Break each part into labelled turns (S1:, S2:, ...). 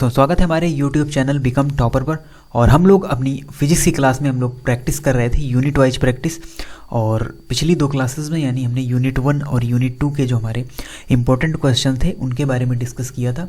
S1: दोस्तों, स्वागत है हमारे YouTube चैनल बिकम टॉपर पर। और हम लोग अपनी फिजिक्स की क्लास में हम लोग प्रैक्टिस कर रहे थे, यूनिट वाइज प्रैक्टिस। और पिछली दो क्लासेस में यानी हमने यूनिट 1 और यूनिट 2 के जो हमारे इंपॉर्टेंट क्वेश्चन थे उनके बारे में डिस्कस किया था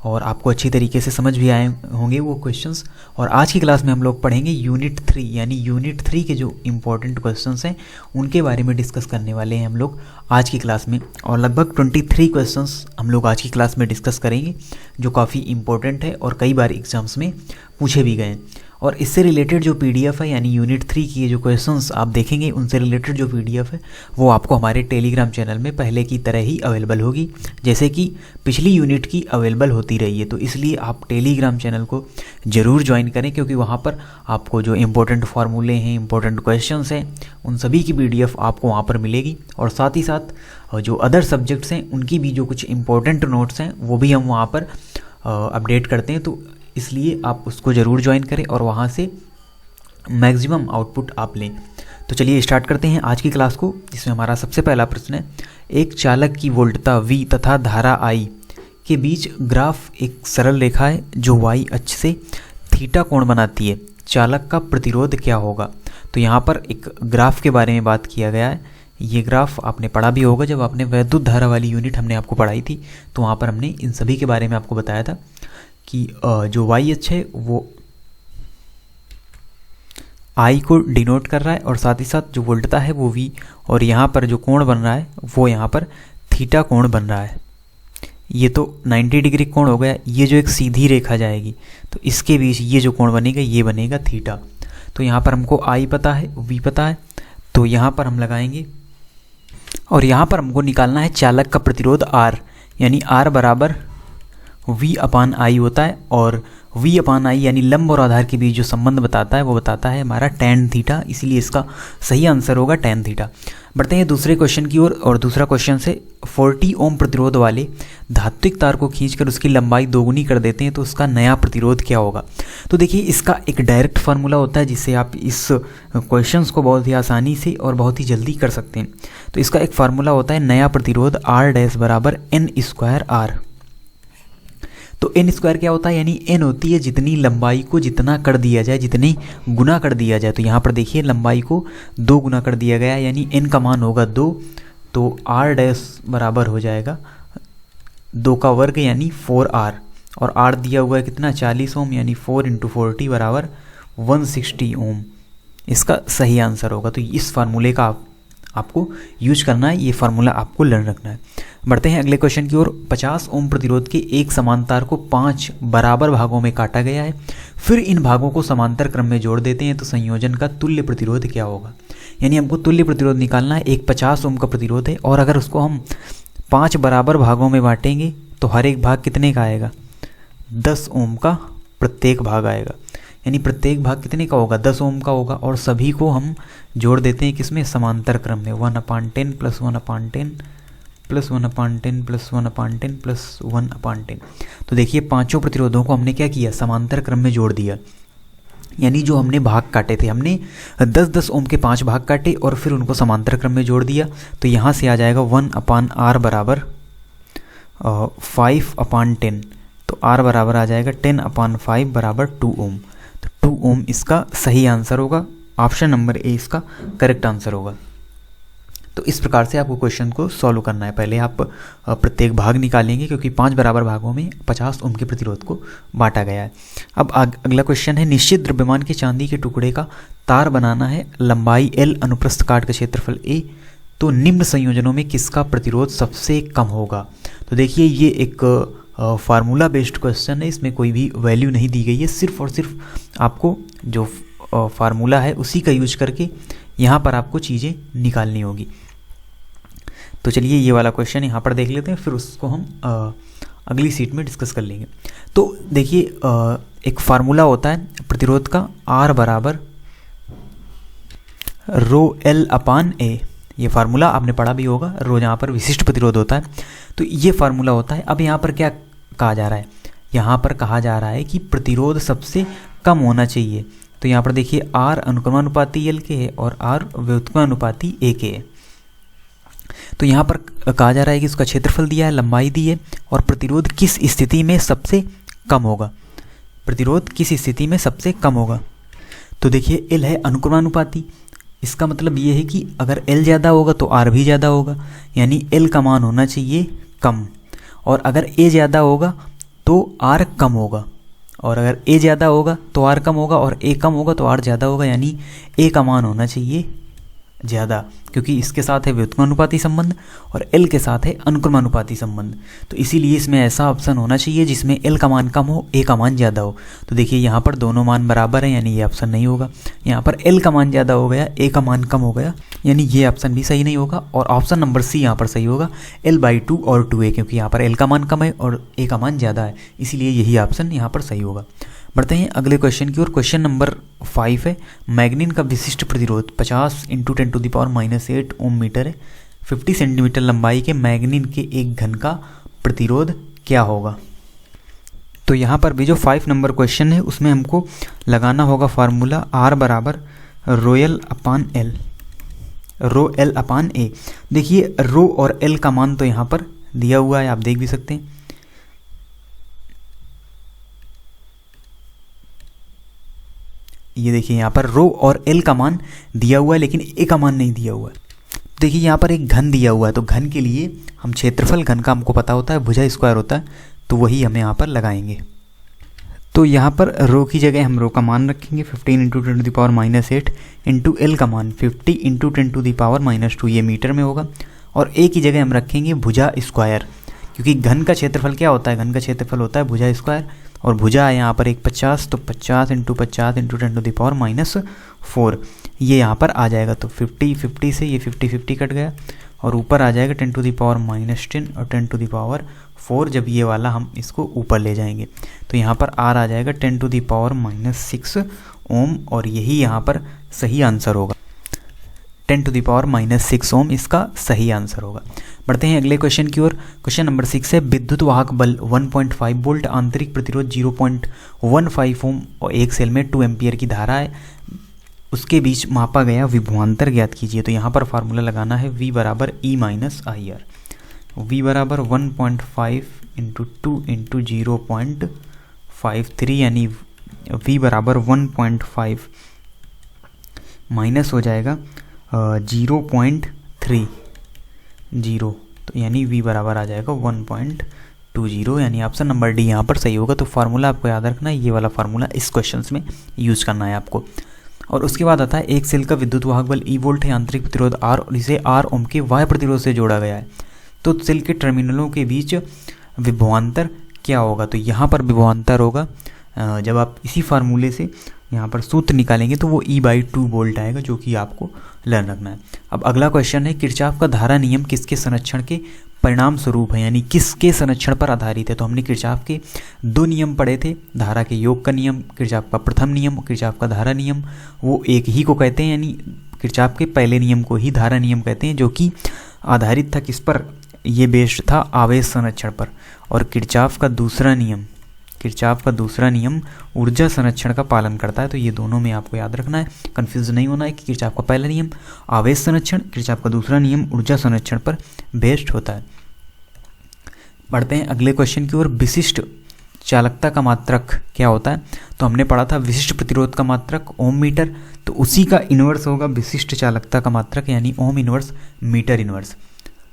S1: और आपको अच्छी तरीके से समझ भी आए होंगे वो क्वेश्चंस। और आज की क्लास में हम लोग पढ़ेंगे यूनिट 3 यानी यूनिट 3 के जो इंपॉर्टेंट क्वेश्चंस हैं उनके बारे में डिस्कस करने वाले हैं हम लोग आज की क्लास में। और लगभग 23 क्वेश्चंस हम लोग आज की क्लास में डिस्कस करेंगे जो काफ़ी इंपॉर्टेंट है और कई बार एग्जाम्स में पूछे भी गए। और इससे रिलेटेड जो पीडीएफ है यानी यूनिट 3 की जो क्वेश्चंस आप देखेंगे उनसे रिलेटेड जो पीडीएफ है वो आपको हमारे टेलीग्राम चैनल में पहले की तरह ही अवेलेबल होगी, जैसे कि पिछली यूनिट की अवेलेबल होती रही है। तो इसलिए आप टेलीग्राम चैनल को ज़रूर ज्वाइन करें, क्योंकि वहाँ पर आपको जो इंपॉर्टेंट फार्मूले हैं, इंपॉर्टेंट क्वेश्चंस हैं, उन सभी की पीडीएफ आपको वहाँ पर मिलेगी। और साथ ही साथ जो अदर सब्जेक्ट्स हैं उनकी भी जो कुछ इंपॉर्टेंट नोट्स हैं वो भी हम वहाँ पर अपडेट करते हैं। तो इसलिए आप उसको ज़रूर ज्वाइन करें और वहाँ से मैक्सिमम आउटपुट आप लें। तो चलिए स्टार्ट करते हैं आज की क्लास को, जिसमें हमारा सबसे पहला प्रश्न है, एक चालक की वोल्टता V तथा धारा I के बीच ग्राफ एक सरल रेखा है जो Y अक्ष से थीटा कोण बनाती है। चालक का प्रतिरोध क्या होगा? तो यहाँ पर एक ग्राफ के बारे में बात किया गया है। ये ग्राफ आपने पढ़ा भी होगा जब आपने वैद्युत धारा वाली यूनिट हमने आपको पढ़ाई थी, तो वहाँ पर हमने इन सभी के बारे में आपको बताया था कि जो Y अक्ष है वो I को डिनोट कर रहा है और साथ ही साथ जो वोल्टता है वो V, और यहाँ पर जो कोण बन रहा है वो यहाँ पर थीटा कोण बन रहा है। ये तो 90 डिग्री कोण हो गया। ये जो एक सीधी रेखा जाएगी तो इसके बीच ये जो कोण बनेगा ये बनेगा थीटा। तो यहाँ पर हमको I पता है, V पता है, तो यहाँ पर हम लगाएंगे और यहाँ पर हमको निकालना है चालक का प्रतिरोध R, यानी R बराबर V/I होता है। और V/I यानी लंब और आधार के बीच जो संबंध बताता है वो बताता है हमारा tan थीटा, इसीलिए इसका सही आंसर होगा tan थीटा। बढ़ते हैं दूसरे क्वेश्चन की ओर। और दूसरा क्वेश्चन से 40 ओम प्रतिरोध वाले धात्विक तार को खींचकर उसकी लंबाई दोगुनी कर देते हैं तो उसका नया प्रतिरोध क्या होगा? तो देखिए, इसका एक डायरेक्ट फार्मूला होता है जिससे आप इस क्वेश्चंस को बहुत ही आसानी से और बहुत ही जल्दी कर सकते हैं। तो इसका एक फार्मूला होता है नया प्रतिरोध R' बराबर n²R। तो n² क्या होता है? यानी n होती है जितनी लंबाई को जितना कर दिया जाए, जितनी गुना कर दिया जाए। तो यहाँ पर देखिए लंबाई को 2 गुना कर दिया गया, यानी n का मान होगा 2, तो R' बराबर हो जाएगा 2 का वर्ग यानी 4R। और R दिया हुआ है कितना? 40 ओम, यानी 4 × 40 बराबर 160 ओम। इसका सही आंसर होगा। तो इस फार्मूले का आपको यूज करना है, ये फार्मूला आपको लर्न रखना है। बढ़ते हैं अगले क्वेश्चन की ओर। 50 ओम प्रतिरोध के एक समान तार को 5 बराबर भागों में काटा गया है, फिर इन भागों को समांतर क्रम में जोड़ देते हैं तो संयोजन का तुल्य प्रतिरोध क्या होगा? यानी हमको तुल्य प्रतिरोध निकालना है। एक 50 ओम का प्रतिरोध है और अगर उसको हम 5 बराबर भागों में बांटेंगे तो हर एक भाग कितने का आएगा? 10 ओम का प्रत्येक भाग आएगा। यानी प्रत्येक भाग कितने का होगा? 10 ओम का होगा। और सभी को हम जोड़ देते हैं किसमें? समांतर क्रम में। 1/10 + 1/10 + 1/10 + 1/10 + 1/10। तो देखिए पांचों प्रतिरोधों को हमने क्या किया? समांतर क्रम में जोड़ दिया। यानी जो हमने भाग काटे थे, हमने 10-10 ओम के 5 भाग काटे और फिर उनको समांतर क्रम में जोड़ दिया। तो यहाँ से आ जाएगा 1/R बराबर 5/10। तो R बराबर आ जाएगा 10/5 बराबर 2 ओम। तो 2 ओम इसका सही आंसर होगा। ऑप्शन नंबर ए इसका करेक्ट आंसर होगा। तो इस प्रकार से आपको क्वेश्चन को सॉल्व करना है। पहले आप प्रत्येक भाग निकालेंगे क्योंकि 5 बराबर भागों में 50 ओम के प्रतिरोध को बांटा गया है। अब अगला क्वेश्चन है, निश्चित द्रव्यमान के चांदी के टुकड़े का तार बनाना है, लंबाई L, अनुप्रस्थ काट का क्षेत्रफल A, तो निम्न संयोजनों में किसका प्रतिरोध सबसे कम होगा? तो देखिए ये एक फार्मूला बेस्ड क्वेश्चन है, इसमें कोई भी वैल्यू नहीं दी गई है, सिर्फ और सिर्फ आपको जो फार्मूला है उसी का यूज करके यहाँ पर आपको चीज़ें निकालनी होगी। तो चलिए ये वाला क्वेश्चन यहाँ पर देख लेते हैं, फिर उसको हम अगली सीट में डिस्कस कर लेंगे। तो देखिए एक फार्मूला होता है प्रतिरोध का, R बराबर ρL/A। ये फार्मूला आपने पढ़ा भी होगा। रो जहाँ पर विशिष्ट प्रतिरोध होता है, तो ये फार्मूला होता है। अब यहाँ पर क्या कहा जा रहा है? यहाँ पर कहा जा रहा है कि प्रतिरोध सबसे कम होना चाहिए। तो यहाँ पर देखिए R अनुक्रमानुपाती L के है और R व्युत्क्रमानुपाती A के है। तो यहाँ पर कहा जा रहा है कि उसका क्षेत्रफल दिया है, लंबाई दी है और प्रतिरोध किस स्थिति में सबसे कम होगा, प्रतिरोध किस स्थिति में सबसे कम होगा। तो देखिए L है अनुक्रमानुपाती, इसका मतलब ये है कि अगर L ज़्यादा होगा तो R भी ज़्यादा होगा, यानी L का मान होना चाहिए कम, और अगर A ज़्यादा होगा तो R कम होगा, और अगर A ज़्यादा होगा तो R कम होगा, और A कम होगा तो R ज़्यादा होगा, यानी A का मान होना चाहिए ज़्यादा, क्योंकि इसके साथ है व्युत्क्रमानुपाती संबंध और L के साथ है अनुक्रमानुपाती संबंध। तो इसीलिए इसमें ऐसा ऑप्शन होना चाहिए जिसमें L का मान कम हो, A का मान ज़्यादा हो। तो देखिए यहाँ पर दोनों मान बराबर हैं, यानी ये ऑप्शन नहीं होगा। यहाँ पर L का मान ज़्यादा हो गया, A का मान कम हो गया, यानी ये ऑप्शन भी सही नहीं होगा, और ऑप्शन नंबर सी यहाँ पर सही होगा, L/2 और 2A, क्योंकि यहाँ पर L का मान कम है और A का मान ज़्यादा है, इसीलिए यही ऑप्शन यहाँ पर सही होगा। बढ़ते हैं अगले क्वेश्चन की ओर। क्वेश्चन नंबर 5 है, मैग्नीन का विशिष्ट प्रतिरोध 50 × 10⁻⁸ ओम मीटर है। 50 सेंटीमीटर लंबाई के मैग्नीन के एक घन का प्रतिरोध क्या होगा। तो यहाँ पर भी जो 5 नंबर क्वेश्चन है उसमें हमको लगाना होगा फार्मूला R बराबर ρL/L, ρL/A। देखिए रो और L का मान तो यहाँ पर दिया हुआ है, आप देख भी सकते हैं। ये देखिए यहाँ पर रो और L का मान दिया हुआ है, लेकिन A का मान नहीं दिया हुआ है। देखिए यहाँ पर एक घन दिया हुआ है, तो घन के लिए हम क्षेत्रफल घन का हमको पता होता है, भुजा स्क्वायर होता है, तो वही हमें यहाँ पर लगाएंगे। तो यहाँ पर रो की जगह हम रो का मान रखेंगे 15 × 10⁻⁸ इंटू L का मान 50 × 10⁻⁻2, ये मीटर में होगा, और A की जगह हम रखेंगे भुजा स्क्वायर, क्योंकि घन का क्षेत्रफल क्या होता है, घन का क्षेत्रफल होता है भुजा स्क्वायर, और भुजा है यहाँ पर एक 50, तो 50 × 50 × 10⁻⁴, ये यहाँ पर आ जाएगा। तो 50 से ये 50 कट गया, और ऊपर आ जाएगा 10⁻⁻10 और 10⁻⁴, जब ये वाला हम इसको ऊपर ले जाएंगे तो यहाँ पर R आ जाएगा 10⁻⁻6 ओम, और यही यहाँ पर सही आंसर होगा। 10⁻⁻6 ओम इसका सही आंसर होगा। बढ़ते हैं अगले क्वेश्चन की ओर। क्वेश्चन नंबर 6 है, विद्युत वाहक बल 1.5 वोल्ट, आंतरिक प्रतिरोध 0.15 ओम और एक सेल में 2 एम्पियर की धारा है, उसके बीच मापा गया विभवांतर ज्ञात कीजिए। तो यहाँ पर फार्मूला लगाना है V बराबर E माइनस IR। V बराबर 1.5 × 2 × 0.53, यानी V बराबर 1.5 माइनस हो जाएगा 0.30, तो यानी V बराबर आ जाएगा 1.20, यानी ऑप्शन नंबर डी यहाँ पर सही होगा। तो फार्मूला आपको याद रखना है, ये वाला फार्मूला इस क्वेश्चन में यूज करना है आपको। और उसके बाद आता है, एक सेल का विद्युत वाहक बल E वोल्ट है, आंतरिक प्रतिरोध R और इसे R ओम के बाह्य प्रतिरोध से जोड़ा गया है, तो सेल के टर्मिनलों के बीच विभवांतर क्या होगा। तो यहाँ पर विभवांतर होगा, जब आप इसी फार्मूले से यहाँ पर सूत्र निकालेंगे तो वो E/2 वोल्ट आएगा, जो कि आपको लर्न रखना है। अब अगला क्वेश्चन है, किरचॉफ का धारा नियम किसके संरक्षण के परिणाम स्वरूप है, यानी किसके संरक्षण पर आधारित है। तो हमने किरचॉफ के 2 नियम पढ़े थे, धारा के योग का नियम, किरचॉफ का प्रथम नियम, किरचॉफ का धारा नियम, वो एक ही को कहते हैं, यानी किरचॉफ के पहले नियम को ही धारा नियम कहते हैं, जो कि आधारित था किस पर, ये बेस्ड था आवेश संरक्षण पर। और किरचॉफ का दूसरा नियम ऊर्जा संरक्षण का पालन करता है। तो ये दोनों में आपको याद रखना है, कंफ्यूज नहीं होना है कि किरचॉफ का पहला नियम आवेश संरक्षण, किरचॉफ का दूसरा नियम ऊर्जा संरक्षण पर बेस्ड होता है। बढ़ते हैं अगले क्वेश्चन की ओर। विशिष्ट चालकता का मात्रक क्या होता है। तो हमने पढ़ा था विशिष्ट प्रतिरोध का मात्रक ओम मीटर, तो उसी का इन्वर्स होगा विशिष्ट चालकता का मात्रक, यानी ओम इन्वर्स मीटर इन्वर्स।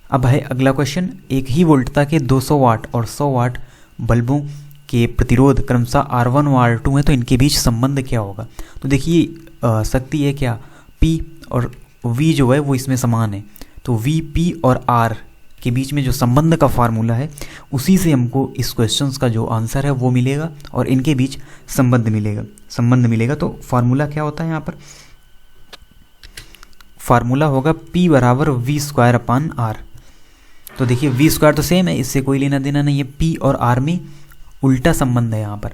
S1: अब है अगला क्वेश्चन, एक ही वोल्टता के 200 वाट और 100 वाट बल्बों के प्रतिरोध क्रमशः R1 और R2 है, तो इनके बीच संबंध क्या होगा। तो देखिए शक्ति है क्या, P और V जो है वो इसमें समान है, तो V, P और R के बीच में जो संबंध का फार्मूला है उसी से हमको इस क्वेश्चन का जो आंसर है वो मिलेगा, और इनके बीच संबंध मिलेगा। तो फार्मूला क्या होता है, यहाँ पर फार्मूला होगा P बराबर V²/R। तो देखिए V² तो सेम है, इससे कोई लेना देना नहीं है, P और R में उल्टा संबंध है यहाँ पर,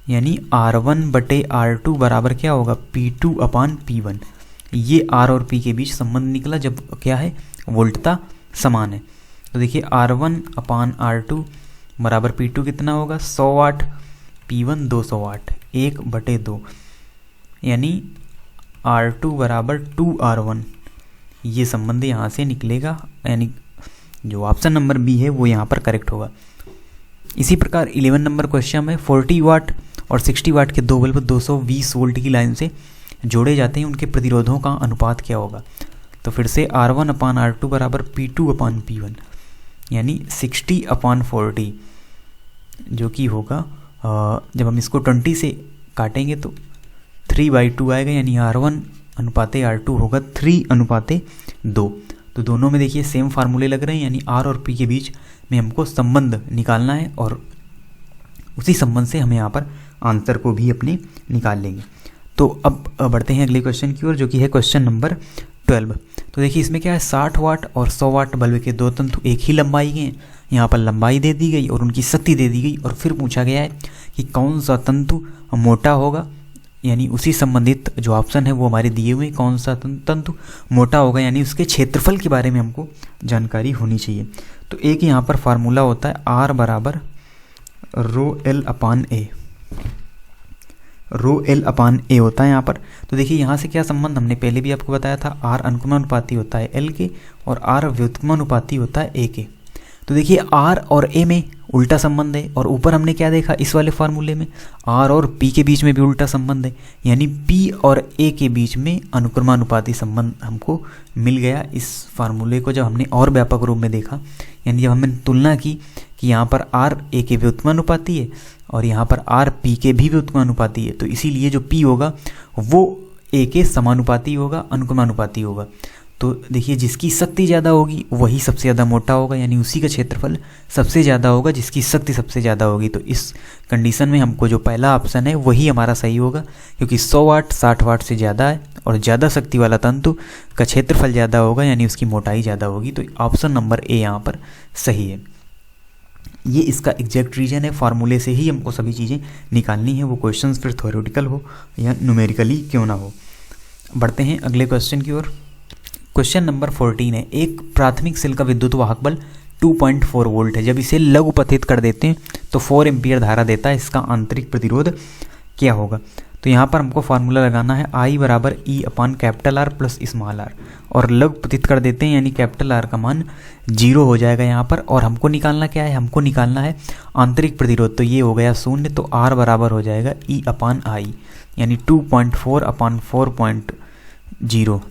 S1: यानी R1/R2 बराबर क्या होगा P2/P1। ये R और P के बीच संबंध निकला जब क्या है, वोल्टता समान है। तो देखिए R1/R2 बराबर P2 कितना होगा 100 वाट, P1 200 वाट, 1/2, यानी R2 बराबर 2R1, ये संबंध यहाँ से निकलेगा, यानी जो ऑप्शन नंबर बी है वो यहाँ पर करेक्ट होगा। इसी प्रकार 11 नंबर क्वेश्चन में 40 वाट और 60 वाट के दो बल्ब 220 वोल्ट की लाइन से जोड़े जाते हैं, उनके प्रतिरोधों का अनुपात क्या होगा। तो फिर से R1/R2 बराबर P2/P1 यानी 60/40, जो कि होगा जब हम इसको 20 से काटेंगे तो 3/2 आएगा, यानी R1/R2 होगा 3/2। तो दोनों में देखिए सेम फार्मूले लग रहे हैं, यानी R और P के बीच में हमको संबंध निकालना है और उसी संबंध से हमें यहाँ पर आंसर को भी अपने निकाल लेंगे। तो अब बढ़ते हैं अगले क्वेश्चन की ओर, जो कि है क्वेश्चन नंबर 12। तो देखिए इसमें क्या है, 60 वाट और 100 वाट बल्ब के दो तंतु एक ही लंबाई के हैं। यहाँ पर लंबाई दे दी गई और उनकी शक्ति दे दी गई, और फिर पूछा गया है कि कौन सा तंतु मोटा होगा, यानी उसी संबंधित जो ऑप्शन है वो हमारे दिए हुए हैं, कौन सा तंतु मोटा होगा, यानी उसके क्षेत्रफल के बारे में हमको जानकारी होनी चाहिए। तो एक यहाँ पर फार्मूला होता है R बराबर ρL/A, ρL/A होता है यहाँ पर। तो देखिए यहाँ से क्या संबंध, हमने पहले भी आपको बताया था, R अनुक्रमानुपाती होता है L के और R व्युत्क्रमानुपाती होता है A के। तो देखिए R और A में उल्टा संबंध है, और ऊपर हमने क्या देखा इस वाले फार्मूले में, R और P के बीच में भी उल्टा संबंध है, यानी P और A के बीच में अनुक्रमानुपाती संबंध हमको मिल गया इस फार्मूले को जब हमने और व्यापक रूप में देखा। यानी जब हमने तुलना की कि यहाँ पर R A के व्युत्क्रमानुपाती है और यहाँ पर R P के भी व्युत्क्रमानुपाती है, तो इसीलिए जो P होगा वो A के समानुपाती होगा, अनुक्रमानुपाती होगा। तो देखिए जिसकी शक्ति ज़्यादा होगी वही सबसे ज़्यादा मोटा होगा, यानी उसी का क्षेत्रफल सबसे ज़्यादा होगा जिसकी शक्ति सबसे ज़्यादा होगी। तो इस कंडीशन में हमको जो पहला ऑप्शन है वही हमारा सही होगा, क्योंकि 100 वाट 60 वाट से ज़्यादा है और ज़्यादा शक्ति वाला तंतु का क्षेत्रफल ज़्यादा होगा, यानी उसकी मोटाई ज़्यादा होगी। तो ऑप्शन नंबर ए यहाँ पर सही है। ये इसका एग्जैक्ट रीजन है, फार्मूले से ही हमको सभी चीज़ें निकालनी है, वो क्वेश्चन फिर थ्योरेटिकल हो या न्यूमेरिकली क्यों ना हो। बढ़ते हैं अगले क्वेश्चन की ओर। क्वेश्चन नंबर 14 है, एक प्राथमिक सेल का विद्युत वाहक बल 2.4 वोल्ट है, जब इसे लघुपथित कर देते हैं तो 4 एम्पियर धारा देता है, इसका आंतरिक प्रतिरोध क्या होगा। तो यहाँ पर हमको फार्मूला लगाना है I बराबर E/R प्लस स्मॉल r, और लघुपथित कर देते हैं यानी कैपिटल R का मान 0 हो जाएगा यहाँ पर। और हमको निकालना क्या है, हमको निकालना है आंतरिक प्रतिरोध, तो ये हो गया 0, तो R बराबर हो जाएगा E/I यानी 2.4/4.0।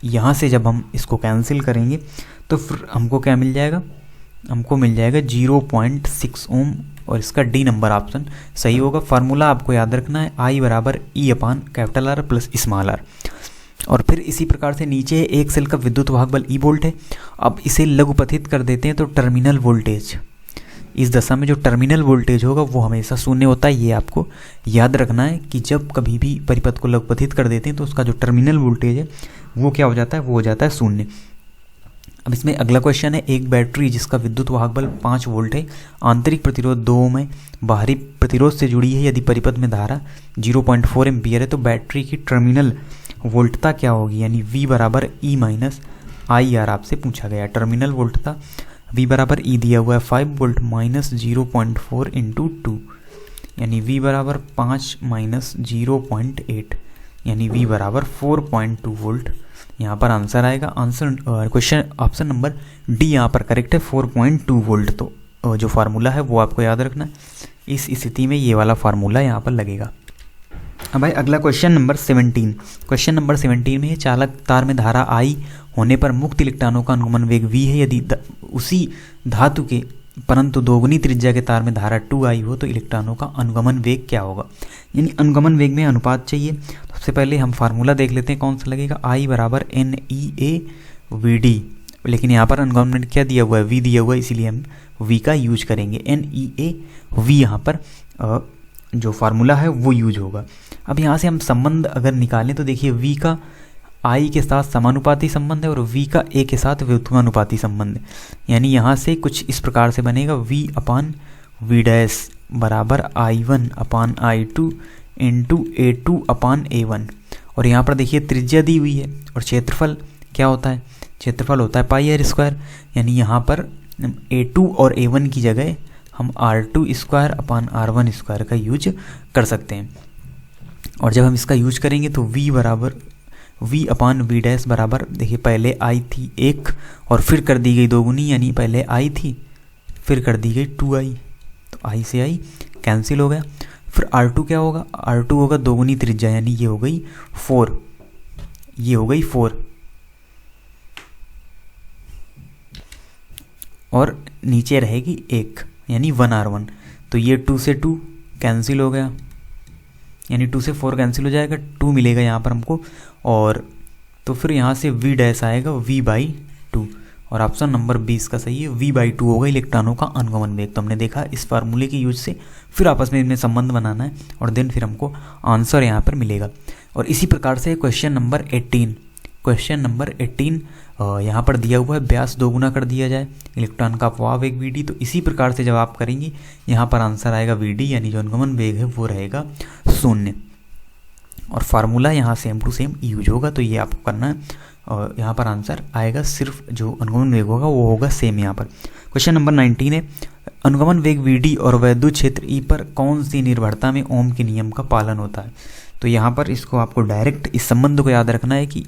S1: यहाँ से जब हम इसको कैंसिल करेंगे तो फिर हमको क्या मिल जाएगा, हमको मिल जाएगा 0.6 ओम, और इसका डी नंबर ऑप्शन सही होगा। फार्मूला आपको याद रखना है I बराबर E/R प्लस स्मॉल r। और फिर इसी प्रकार से नीचे एक सेल का विद्युत वाहक बल E वोल्ट है। अब इसे लघुपथित कर देते हैं तो टर्मिनल वोल्टेज, इस दशा में जो टर्मिनल वोल्टेज होगा वो हमेशा शून्य होता है। ये आपको याद रखना है कि जब कभी भी परिपथ को लघुपथित कर देते हैं तो उसका जो टर्मिनल वोल्टेज है वो क्या हो जाता है, वो हो जाता है 0। अब इसमें अगला क्वेश्चन है, एक बैटरी जिसका विद्युत वाहक बल 5 वोल्ट है, आंतरिक प्रतिरोध 2 ओम है, बाहरी प्रतिरोध से जुड़ी है, यदि परिपथ में धारा 0.4 एम्पियर है तो बैटरी की टर्मिनल वोल्टता क्या होगी, यानी V बराबर E-IR आपसे पूछा गया। टर्मिनल वोल्टता V बराबर E दिया हुआ है 5 वोल्ट माइनस 0.4 इंटू 2, यानी V बराबर 5 माइनस 0.8, यानी V बराबर 4.2 वोल्ट यहाँ पर आंसर आएगा। Answer question option number D यहाँ पर करेक्ट है, 4.2 वोल्ट। तो जो फार्मूला है वो आपको याद रखना है, इस स्थिति में ये वाला फार्मूला यहाँ पर लगेगा। अब भाई अगला क्वेश्चन नंबर 17। क्वेश्चन नंबर 17 में चालक तार में धारा I होने पर मुक्त इलेक्ट्रॉनों का अनुगमन वेग V है, यदि उसी धातु के परंतु दोगुनी त्रिज्या के तार में धारा 2I हो तो इलेक्ट्रॉनों का अनुगमन वेग क्या होगा। यानी अनुगमन वेग में अनुपात चाहिए। सबसे पहले हम फार्मूला देख लेते हैं कौन सा लगेगा, I बराबर NEA/VD, लेकिन यहाँ पर अनुगमन क्या दिया हुआ है, V दिया हुआ है, इसीलिए हम V का यूज करेंगे। NEA/V यहाँ पर जो फार्मूला है वो यूज होगा। अब यहाँ से हम संबंध अगर निकालें तो देखिए V का I के साथ समानुपाती संबंध है और V का A के साथ व्युत्क्रमानुपाती संबंध है, यानी यहाँ से कुछ इस प्रकार से बनेगा V/V डैश बराबर I1/I2 इंटू A2/A1। और यहाँ पर देखिए त्रिज्या दी हुई है और क्षेत्रफल क्या होता है, क्षेत्रफल होता है πr², यानी यहाँ पर A2 और A1 की जगह हम R2²/R1² का यूज कर सकते हैं। और जब हम इसका यूज करेंगे तो V/V डैश बराबर देखिए पहले I थी 1 और फिर कर दी गई दोगुनी, यानी पहले I थी फिर कर दी गई 2I, तो तो आई से आई कैंसिल हो गया। फिर R2 क्या होगा, R2 होगा दोगुनी त्रिज्या, यानी ये हो गई 4, ये हो गई 4, और नीचे रहेगी 1 यानी 1R1। तो ये 2 से 2 कैंसिल हो गया, यानी 2 से 4 कैंसिल हो जाएगा, 2 मिलेगा यहाँ पर हमको। और तो फिर यहाँ से V डैश आएगा V/2, और ऑप्शन नंबर 20 का सही है, V/2 होगा इलेक्ट्रॉनों का अनुगमन वेग। तो हमने देखा इस फार्मूले के यूज से फिर आपस में इनमें संबंध बनाना है और देन फिर हमको आंसर यहाँ पर मिलेगा। और इसी प्रकार से क्वेश्चन नंबर 18, क्वेश्चन नंबर 18 यहाँ पर दिया हुआ है व्यास दोगुना कर दिया जाए, इलेक्ट्रॉन का अपवाह वेग Vd। तो इसी प्रकार से जब आप करेंगे यहाँ पर आंसर आएगा Vd, यानी जो अनुगमन वेग है वो रहेगा 0, और फार्मूला यहाँ सेम टू सेम यूज होगा। तो ये आपको करना है, और यहाँ पर आंसर आएगा सिर्फ जो अनुगमन वेग होगा वो होगा सेम यहाँ पर। क्वेश्चन नंबर 19 है, अनुगमन वेग Vd और वैद्युत क्षेत्र E पर कौन सी निर्भरता में ओम के नियम का पालन होता है। तो यहाँ पर इसको आपको डायरेक्ट इस संबंध को याद रखना है कि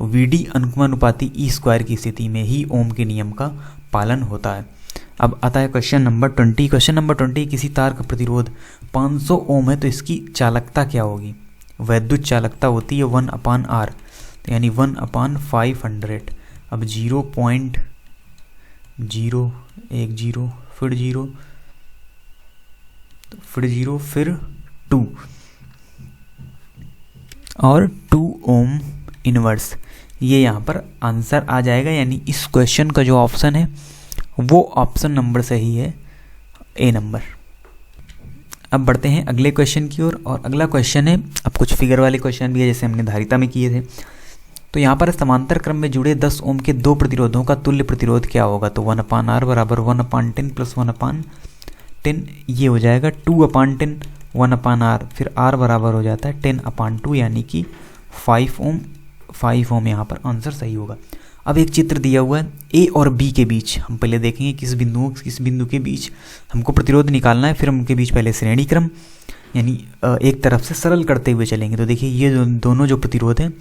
S1: Vd अनुगमानुपाती E² की स्थिति में ही ओम के नियम का पालन होता है। अब आता है क्वेश्चन नंबर 20। क्वेश्चन नंबर 20, किसी तार का प्रतिरोध 500 ओम है तो इसकी चालकता क्या होगी। वैद्युत चालकता होती है 1/R, यानी 1/500। अब 0.010 फिर 0 फिर 0 फिर 2 और 2 ओम इनवर्स, ये यहाँ पर आंसर आ जाएगा। यानी इस क्वेश्चन का जो ऑप्शन है वो ऑप्शन नंबर सही है, ए नंबर। अब बढ़ते हैं अगले क्वेश्चन की ओर, और अगला क्वेश्चन है, अब कुछ फिगर वाले क्वेश्चन भी है जैसे हमने धारिता में किए थे। तो यहाँ पर समांतर क्रम में जुड़े 10 ओम के 2 प्रतिरोधों का तुल्य प्रतिरोध क्या होगा। तो 1/R बराबर 1/10 प्लस 1/10, ये हो जाएगा 2/10 1/R, फिर R बराबर हो जाता है 10/2, यानी कि 5 ओम। 5 ओम यहाँ पर आंसर सही होगा। अब एक चित्र दिया हुआ है ए और बी के बीच, हम पहले देखेंगे किस बिंदु के बीच हमको प्रतिरोध निकालना है, फिर हम उनके बीच पहले श्रेणी क्रम यानी एक तरफ से सरल करते हुए चलेंगे। तो देखिए ये दोनों जो प्रतिरोध हैं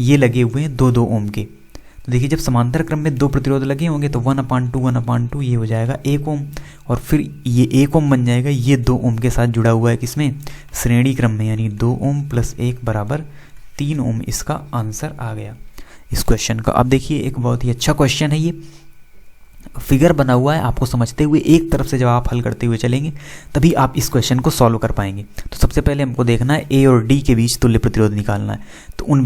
S1: ये लगे हुए हैं 2-2 ओम के। तो देखिए जब समांतर क्रम में 2 प्रतिरोध लगे होंगे तो 1/2 ये हो जाएगा 1 ओम, और फिर ये 1 ओम बन जाएगा, ये 2 ओम के साथ जुड़ा हुआ है किसमें, श्रेणी क्रम में, यानी 2 ओम प्लस 1 बराबर 3 ओम। इसका आंसर आ गया इस क्वेश्चन का। अब देखिए एक बहुत ही अच्छा क्वेश्चन है, ये फिगर बना हुआ है, आपको समझते हुए एक तरफ से जब आप हल करते हुए चलेंगे तभी आप इस क्वेश्चन को सॉल्व कर पाएंगे। तो सबसे पहले हमको देखना है ए और डी के बीच तुल्य प्रतिरोध निकालना है। तो उन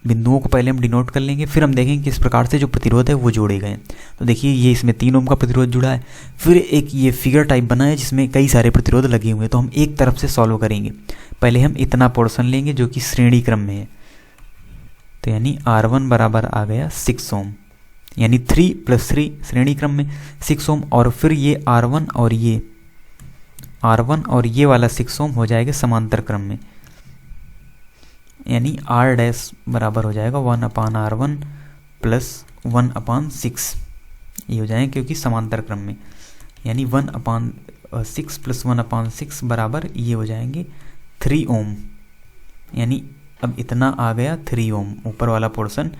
S1: बिंदुओं को पहले हम डिनोट कर लेंगे, फिर हम देखेंगे किस प्रकार से जो प्रतिरोध है वो जोड़े गए। तो देखिए ये इसमें 3 ओम का प्रतिरोध जुड़ा है, फिर एक ये फिगर टाइप बना है जिसमें कई सारे प्रतिरोध लगे हुए हैं। तो हम एक तरफ से सॉल्व करेंगे, पहले हम इतना पोर्शन लेंगे जो कि श्रेणी क्रम में है। तो यानी R1 बराबर आ गया 6 ओम, यानी 3 + 3 श्रेणी क्रम में 6 ओम, और फिर ये R1 और ये वाला 6 ओम हो जाएगा समांतर क्रम में, यानी R डैश बराबर हो जाएगा 1/R1 प्लस 1/6, ये हो जाएगा क्योंकि समांतर क्रम में, यानी 1/6 प्लस 1/6 बराबर ये हो जाएंगे 3 ओम। यानी अब इतना आ गया 3 ओम, ऊपर वाला पोर्शन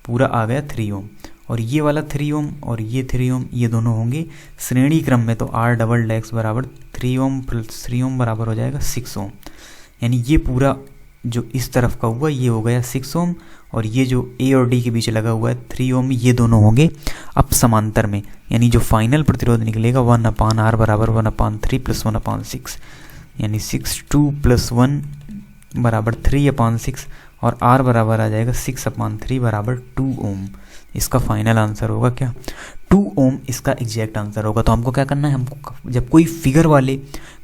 S1: पूरा आ गया 3 ओम, और ये वाला 3 ओम और ये 3 ओम ये दोनों होंगे श्रेणी क्रम में। तो R डबल डैश बराबर 3 ओम प्लस 3 ओम बराबर हो जाएगा 6 ओम। यानी ये पूरा जो इस तरफ का हुआ ये हो गया 6 ओम, और ये जो ए और डी के बीच लगा हुआ है 3 ओम, ये दोनों होंगे अब समांतर में। यानी जो फाइनल प्रतिरोध निकलेगा 1/R बराबर 1/3 प्लस 1/6, यानी 6 2 + 1 बराबर 3/6, और R बराबर आ जाएगा 6/3 बराबर 2 ओम। इसका फाइनल आंसर होगा क्या, 2 ओम इसका एग्जैक्ट आंसर होगा। तो हमको क्या करना है, हमको जब कोई फिगर वाले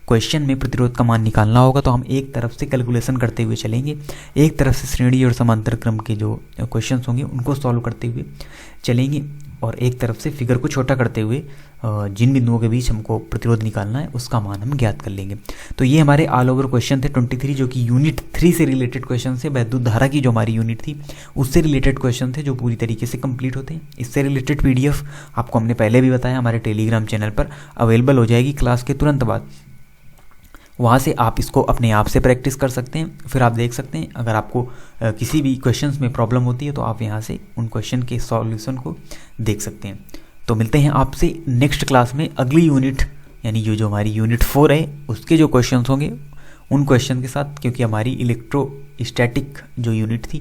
S1: क्वेश्चन में प्रतिरोध का मान निकालना होगा तो हम एक तरफ से कैलकुलेशन करते हुए चलेंगे, एक तरफ से श्रेणी और समांतर क्रम के जो क्वेश्चंस होंगे उनको सॉल्व करते हुए चलेंगे, और एक तरफ से फिगर को छोटा करते हुए जिन बिंदुओं के बीच हमको प्रतिरोध निकालना है उसका मान हम ज्ञात कर लेंगे। तो ये हमारे ऑल ओवर क्वेश्चन थे 23, जो कि यूनिट 3 से रिलेटेड क्वेश्चन थे। वैद्युत धारा की जो हमारी यूनिट थी उससे रिलेटेड क्वेश्चन थे जो पूरी तरीके से कंप्लीट होते हैं। इससे रिलेटेड PDF आपको हमने पहले भी बताया हमारे टेलीग्राम चैनल पर अवेलेबल हो जाएगी क्लास के तुरंत बाद। वहाँ से आप इसको अपने आप से प्रैक्टिस कर सकते हैं, फिर आप देख सकते हैं। अगर आपको किसी भी क्वेश्चंस में प्रॉब्लम होती है तो आप यहाँ से उन क्वेश्चन के सॉल्यूशन को देख सकते हैं। तो मिलते हैं आपसे नेक्स्ट क्लास में अगली यूनिट यानी जो हमारी यूनिट 4 है उसके जो क्वेश्चन होंगे उन क्वेश्चन के साथ, क्योंकि हमारी इलेक्ट्रोस्टैटिक जो यूनिट थी,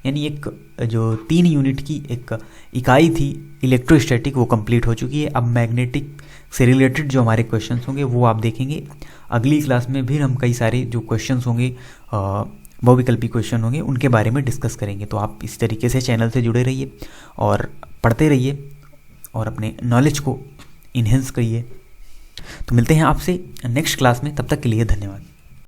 S1: यानी एक जो 3 यूनिट की एक इकाई थी इलेक्ट्रोस्टैटिक, वो कंप्लीट हो चुकी है। अब मैग्नेटिक से रिलेटेड जो हमारे क्वेश्चन होंगे वो आप देखेंगे। अगली क्लास में भी हम कई सारे जो क्वेश्चन होंगे, बहुविकल्पी क्वेश्चन होंगे, उनके बारे में डिस्कस करेंगे। तो आप इस तरीके से चैनल से जुड़े रहिए और पढ़ते रहिए और अपने नॉलेज को इन्हेंस करिए। तो मिलते हैं आपसे नेक्स्ट क्लास में, तब तक के लिए धन्यवाद।